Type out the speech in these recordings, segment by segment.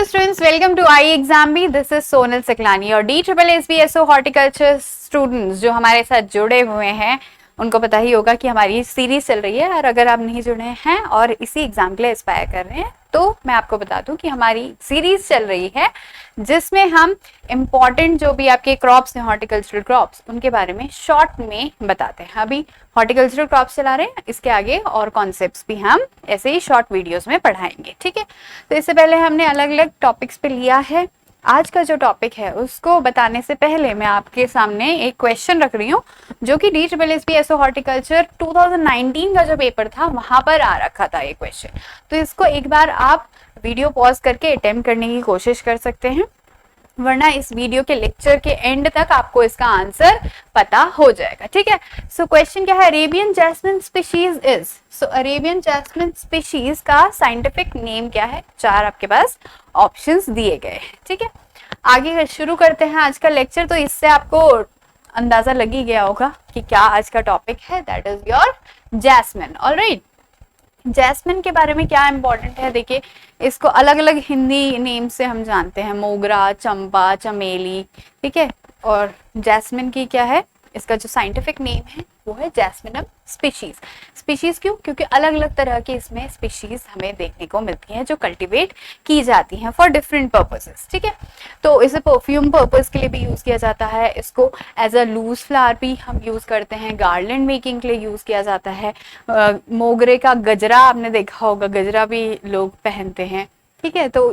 Hello students, welcome to IE Exam Bee. This is Sonal Siklani और DSSBSO horticulture students जो हमारे साथ जुड़े हुए हैं उनको पता ही होगा कि हमारी सीरीज चल रही है। और अगर आप नहीं जुड़े हैं और इसी एग्जाम के लिए एस्पायर कर रहे हैं तो मैं आपको बता दूं कि हमारी सीरीज चल रही है जिसमें हम इम्पॉर्टेंट जो भी आपके क्रॉप्स हैं, हॉर्टिकल्चरल क्रॉप्स, उनके बारे में शॉर्ट में बताते हैं। अभी हॉर्टिकल्चरल क्रॉप्स चला रहे हैं, इसके आगे और कॉन्सेप्ट्स भी हम ऐसे ही शॉर्ट वीडियोस में पढ़ाएंगे, ठीक है। तो इससे पहले हमने अलग अलग टॉपिक्स पे लिया है। आज का जो टॉपिक है उसको बताने से पहले मैं आपके सामने एक क्वेश्चन रख रही हूँ जो कि DSSBSO हॉर्टिकल्चर 2019 का जो पेपर था वहां पर आ रखा था ये क्वेश्चन। तो इसको एक बार आप वीडियो पॉज करके अटेम्प्ट करने की कोशिश कर सकते हैं, वरना इस वीडियो के लेक्चर के एंड तक आपको इसका आंसर पता हो जाएगा, ठीक है। सो क्वेश्चन क्या है, Arabian jasmine species is. So Arabian jasmine species का साइंटिफिक नेम क्या है? चार आपके पास ऑप्शंस दिए गए हैं, ठीक है। आगे शुरू करते हैं आज का लेक्चर। तो इससे आपको अंदाजा लग ही गया होगा कि क्या आज का टॉपिक है, that is your jasmine. Alright, jasmine के बारे में क्या इंपॉर्टेंट है, देखिए इसको अलग अलग हिंदी नेम से हम जानते हैं, मोगरा, चंपा, चमेली, ठीक है। और जैस्मिन की क्या है, इसका जो साइंटिफिक नेम है वो है जैस्मिनम स्पीशीज। स्पीशीज क्यों? क्योंकि अलग अलग तरह की इसमें स्पीशीज हमें देखने को मिलती हैं जो कल्टीवेट की जाती हैं फॉर डिफरेंट पर्पसेस, ठीक है। तो इसे परफ्यूम पर्पस के लिए भी यूज किया जाता है, इसको एज अ लूज फ्लावर भी हम यूज करते हैं, गार्लैंड मेकिंग के लिए यूज किया जाता है। मोगरे का गजरा आपने देखा होगा, गजरा भी लोग पहनते हैं, ठीक है। तो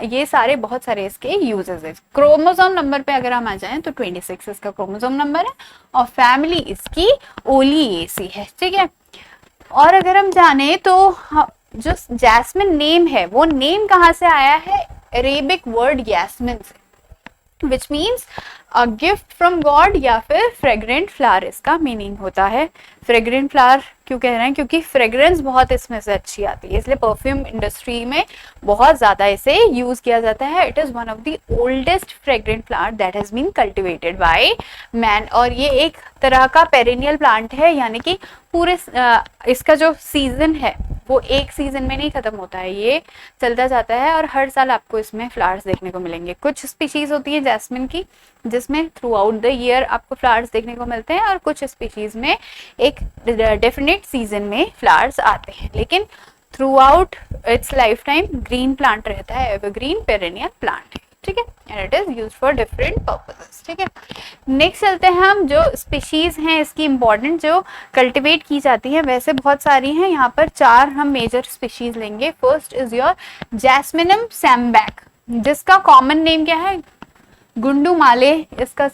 ये सारे बहुत सारे इसके यूजेस है। क्रोमोसोम नंबर पे अगर हम आ जाएं तो 26 इसका क्रोमोसोम नंबर है और फैमिली इसकी ओलिएसी है, ठीक है। और अगर हम जाने तो जो जैस्मिन नेम है वो नेम कहाँ से आया है? अरेबिक वर्ड जैस्मिन से, which means a gift from God या फिर फ्रेग्रेंट फ्लावर इसका मीनिंग होता है। फ्रेग्रेंट फ्लावर क्यों कह रहे हैं? क्योंकि फ्रेग्रेंस बहुत इसमें से अच्छी आती है, इसलिए परफ्यूम इंडस्ट्री में बहुत ज्यादा इसे यूज किया जाता है। It is one of the oldest fragrant plant that has been cultivated by man. और ये एक तरह का पेरेनियल प्लांट है, यानी कि पूरे इसका जो सीजन है वो एक सीजन में नहीं खत्म होता है, ये चलता जाता है और हर साल आपको इसमें फ्लावर्स देखने को मिलेंगे। कुछ स्पीशीज होती है जैस्मिन की जिसमें थ्रू आउट द ईयर आपको फ्लावर्स देखने को मिलते हैं और कुछ स्पीशीज में एक डेफिनेट सीजन में फ्लावर्स आते हैं, लेकिन through out it's life time green plant रहता है, एवरग्रीन पेरेनियल प्लांट है, ठीक है। And it is used for different purposes, ठीक है। नेक्स्ट चलते हैं हम, जो स्पीशीज हैं इसकी इंपॉर्टेंट जो कल्टीवेट की जाती है, वैसे बहुत सारी हैं, यहाँ पर चार हम मेजर स्पीशीज लेंगे। फर्स्ट इज योर जैस्मिनम सैमबैक, जिसका कॉमन नेम क्या है? गुंडू माले इसका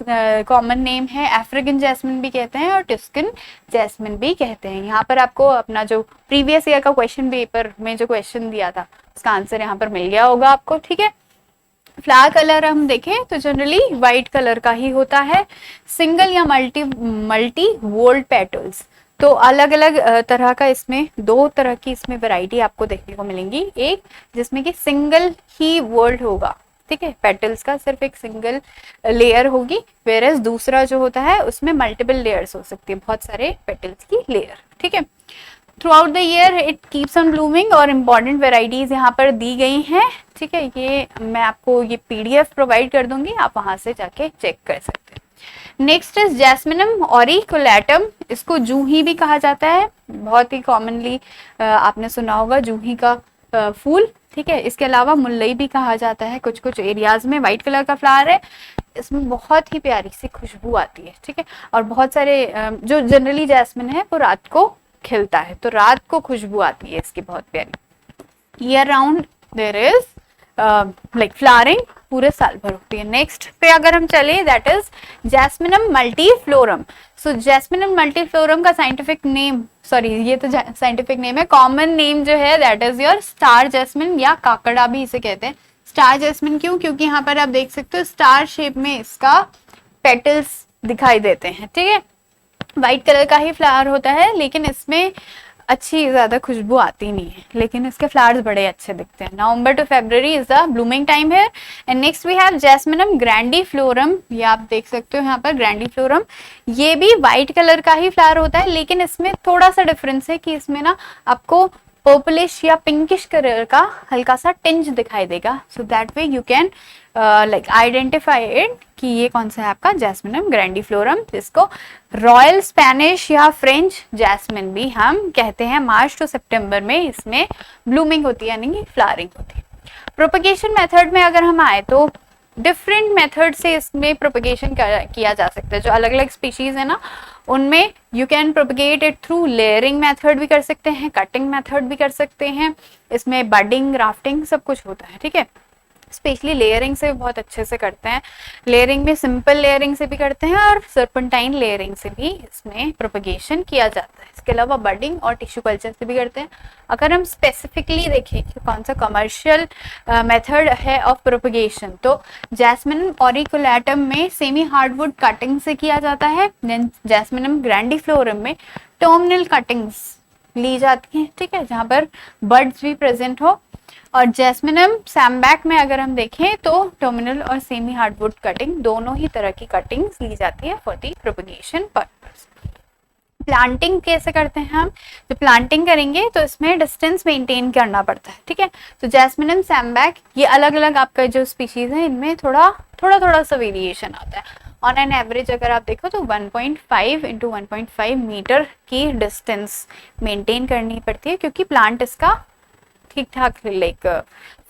कॉमन नेम है। अफ्रीकन जैस्मिन भी कहते हैं और टस्कन जैस्मिन भी कहते हैं। यहाँ पर आपको अपना जो प्रीवियस ईयर का क्वेश्चन पेपर में जो क्वेश्चन दिया था उसका आंसर यहाँ पर मिल गया होगा आपको, ठीक है। फ्लावर कलर हम देखें तो जनरली व्हाइट कलर का ही होता है। सिंगल या मल्टी वोल्ड पेटल्स, तो अलग अलग तरह का इसमें दो तरह की इसमें वैरायटी आपको देखने को मिलेंगी। एक जिसमें कि सिंगल ही वोल्ड होगा, ठीक है, पेटल्स का सिर्फ एक सिंगल लेयर होगी, वेयरएज दूसरा जो होता है उसमें मल्टीपल लेयर्स हो सकती है, बहुत सारे पेटल्स की लेयर, ठीक है। Through out the year it keeps on blooming और इम्पॉर्टेंट वेराइटीज यहाँ पर दी गई हैं, ठीक है। ये मैं आपको ये PDF प्रोवाइड कर दूंगी, आप वहां से जाके चेक कर सकते हैं। नेक्स्ट इज जैस्मिनम ऑरिकुलेटम, इसको जूही भी कहा जाता है, बहुत ही कॉमनली आपने सुना होगा जूही का फूल, ठीक है। इसके अलावा मुल्लई भी कहा जाता है, कुछ कुछ एरियाज में। व्हाइट कलर का फ्लावर है, इसमें बहुत ही प्यारी सी खुशबू आती है, ठीक है। और बहुत सारे जो जनरली जैस्मिन है वो रात को खिलता है, तो रात को खुशबू आती है इसकी बहुत प्यारी। Year round there is like flowering, पूरे साल भर होती है। नेक्स्ट पे अगर हम चले, that is jasminum multiflorum. So jasminum multiflorum का साइंटिफिक नेम, सॉरी ये तो साइंटिफिक नेम है, कॉमन नेम जो है that is your star jasmine या काकड़ा भी इसे कहते हैं। स्टार जैस्मिन क्यों? क्योंकि यहाँ पर आप देख सकते हो स्टार शेप में इसका पेटल्स दिखाई देते हैं, ठीक है। व्हाइट कलर का ही फ्लावर होता है, लेकिन इसमें अच्छी ज्यादा खुशबू आती नहीं है, लेकिन इसके फ्लावर्स बड़े अच्छे दिखते हैं। November to February is the blooming time है। And next we have jasminum grandiflorum, ये आप देख सकते हो यहाँ पर ग्रैंडीफ्लोरम, ये भी व्हाइट कलर का ही फ्लावर होता है, लेकिन इसमें थोड़ा सा डिफरेंस है कि इसमें ना आपको पर्पलिश या पिंकिश कलर का हल्का सा टिंज दिखाई देगा. So that way you can like identify it कि ये कौन सा है आपका जैस्मिनम ग्रैंडिफ्लोरम, जिसको रॉयल स्पेनिश या फ्रेंच जैस्मिन भी हम कहते हैं. मार्च टू सितंबर में इसमें ब्लूमिंग होती है, यानी कि फ्लावरिंग होती है. प्रोपगेशन मेथड में अगर हम आए तो डिफरेंट मेथड से इसमें प्रोपगेशन किया जा सकता है. जो अलग अलग स्पीशीज है ना, उनमें you can propagate it through layering method भी कर सकते हैं, कटिंग मेथड भी कर सकते हैं. इसमें बडिंग, ग्राफ्टिंग सब कुछ होता है. ठीक है, स्पेशली लेयरिंग से बहुत अच्छे से करते हैं. लेयरिंग में सिंपल लेयरिंग से भी करते हैं और सर्पेंटाइन लेयरिंग से भी इसमें प्रोपगेशन किया जाता है. इसके अलावा बडिंग और टिश्यू कल्चर से भी करते हैं. अगर हम स्पेसिफिकली देखें कि कौन सा कमर्शियल मेथड है ऑफ प्रोपगेशन, तो जैस्मिनम ऑरिकुलेटम में सेमी हार्डवुड कटिंग से किया जाता है. देन जैस्मिनम ग्रैंडिफ्लोरम में टर्मिनल कटिंग्स ली जाती हैं. ठीक है, जहाँ पर बर्ड्स भी प्रेजेंट हो. और जैस्मिनम सैमबैक में अगर हम देखें तो टर्मिनल और सेमी हार्डवुड कटिंग दोनों ही तरह की कटिंग्स ली जाती है for the propagation purpose. Planting कैसे करते हैं हम? जब प्लांटिंग करेंगे तो इसमें डिस्टेंस मेंटेन करना पड़ता है. ठीक है, तो जैस्मिनम सैमबैक ये अलग अलग आपका जो स्पीशीज है, इनमें थोड़ा सा वेरिएशन आता है. ऑन एन एवरेज अगर आप देखो तो 1.5 इंटू 1.5 मीटर की डिस्टेंस मेंटेन करनी पड़ती है, क्योंकि प्लांट इसका ठीक ठाक लाइक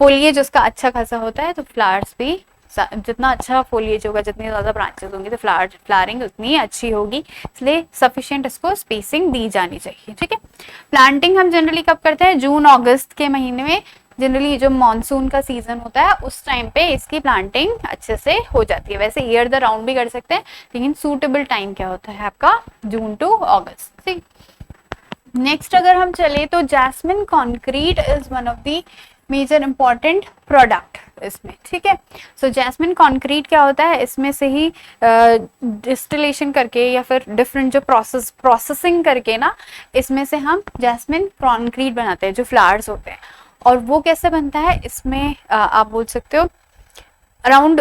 फोलिएज उसका अच्छा खासा होता है. तो फ्लावर्स भी जितना अच्छा फोलिएज होगा, जितनी ज़्यादा ब्रांचेस होंगी, तो फ्लावरिंग उतनी अच्छी होगी. इसलिए सफिशिएंट इसको स्पेसिंग दी जानी चाहिए. ठीक है, प्लांटिंग हम जनरली कब करते हैं? जून अगस्त के महीने में. जनरली जो मानसून का सीजन होता है उस टाइम पे इसकी प्लांटिंग अच्छे से हो जाती है. वैसे ईयर द राउंड भी कर सकते हैं, लेकिन सूटेबल टाइम क्या होता है आपका? June to August. ठीक, नेक्स्ट अगर हम चले तो jasmine concrete is one of the major important product इसमें. ठीक है, सो जैस्मिन कॉन्क्रीट क्या होता है? इसमें से ही डिस्टिलेशन करके या फिर डिफरेंट जो प्रोसेसिंग करके ना, इसमें से हम जैस्मिन कॉन्क्रीट बनाते हैं, जो फ्लावर्स होते हैं. और वो कैसे बनता है? इसमें आप बोल सकते हो अराउंड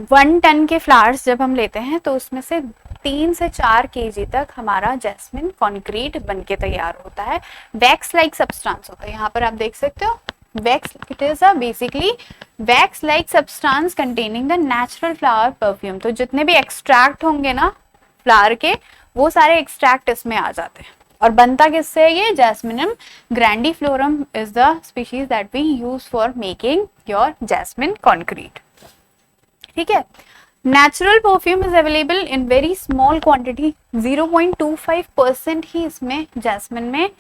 1 टन के फ्लावर्स जब हम लेते हैं तो उसमें से 3 से 4 केजी तक हमारा जैस्मिन कॉन्क्रीट बनके तैयार होता है. वैक्स लाइक सब्सटेंस होता है. यहाँ पर आप देख सकते हो wax, it is a basically wax like substance containing the natural flower perfume. तो जितने भी एक्सट्रैक्ट होंगे ना फ्लावर के, वो सारे एक्सट्रैक्ट इसमें आ जाते हैं. और बनता किससे है ये? Jasminum grandiflorum is the species that we use for making your jasmine concrete. ठीक है, natural perfume is available in very small quantity. 0.25% ही इसमें जैस्मिन में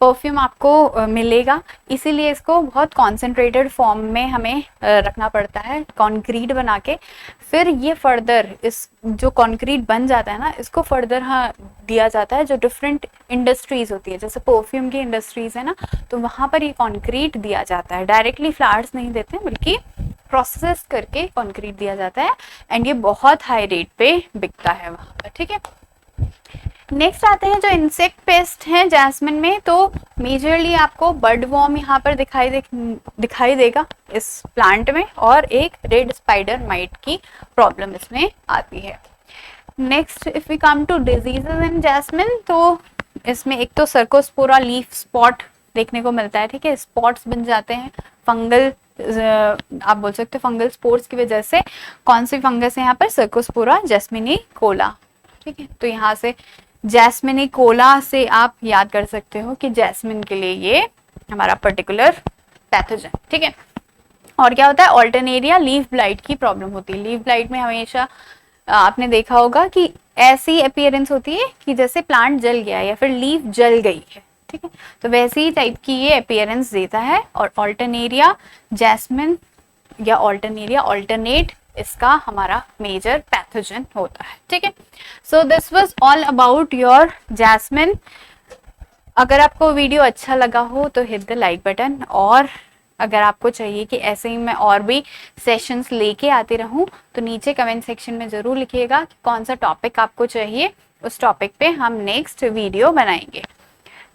परफ्यूम आपको मिलेगा. इसीलिए इसको बहुत कॉन्सेंट्रेटेड फॉर्म में हमें रखना पड़ता है कॉन्क्रीट बना के. फिर ये फर्दर इस जो कॉन्क्रीट बन जाता है ना, इसको फर्दर दिया जाता है जो डिफरेंट इंडस्ट्रीज होती है. जैसे परफ्यूम की इंडस्ट्रीज है ना, तो वहाँ पर ये कॉन्क्रीट दिया जाता है. डायरेक्टली फ्लावर्स नहीं देते, बल्कि प्रोसेस करके कॉन्क्रीट दिया जाता है. एंड ये बहुत हाई रेट पे बिकता है वहाँ पर. ठीक है, नेक्स्ट आते हैं जो इंसेक्ट पेस्ट हैं जैस्मिन में. तो मेजरली आपको बर्ड वॉर्म यहाँ पर दिखाई देगा इस प्लांट में, और एक रेड स्पाइडर माइट की प्रॉब्लम इसमें आती है. Next if we come to diseases in jasmine, तो इसमें एक तो सर्कोस्पोरा लीफ स्पॉट देखने को मिलता है. ठीक है, स्पॉट्स बन जाते हैं फंगल, आप बोल सकते हो फंगल स्पोर्स की वजह से. कौन सी फंगस है यहाँ पर? सर्कोस्पोरा जैस्मिनिकोला. ठीक है, तो यहाँ से जैस्मिनिकोला से आप याद कर सकते हो कि जैस्मिन के लिए ये हमारा पर्टिकुलर पैथोजन. ठीक है, और क्या होता है? ऑल्टरनेरिया लीफ ब्लाइट की प्रॉब्लम होती है. लीफ ब्लाइट में हमेशा आपने देखा होगा कि ऐसी अपीयरेंस होती है कि जैसे प्लांट जल गया या फिर लीफ जल गई है. ठीक है, तो वैसे ही टाइप की ये अपीयरेंस देता है. और ऑल्टरनेरिया जैस्मिन या ऑल्टरनेरिया ऑल्टरनेट इसका हमारा मेजर पैथोजन होता है. ठीक है, so this was all about your jasmine. अगर आपको वीडियो अच्छा लगा हो तो हिट द लाइक बटन, और अगर आपको चाहिए कि ऐसे ही मैं और भी सेशंस लेके आती रहूं तो नीचे कमेंट सेक्शन में ज़रूर लिखिएगा कि कौन सा टॉपिक आपको चाहिए. उस टॉपिक पे हम नेक्स्ट वीडियो बनाएंगे.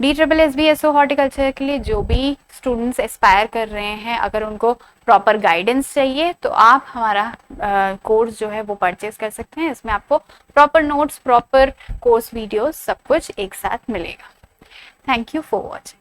DSSBSO हॉर्टिकल्चर के लिए जो भी स्टूडेंट्स एस्पायर कर रहे हैं, अगर उनको प्रॉपर गाइडेंस चाहिए तो आप हमारा कोर्स जो है वो परचेज कर सकते हैं. इसमें आपको proper notes, proper course videos सब कुछ एक साथ मिलेगा. Thank you for watching.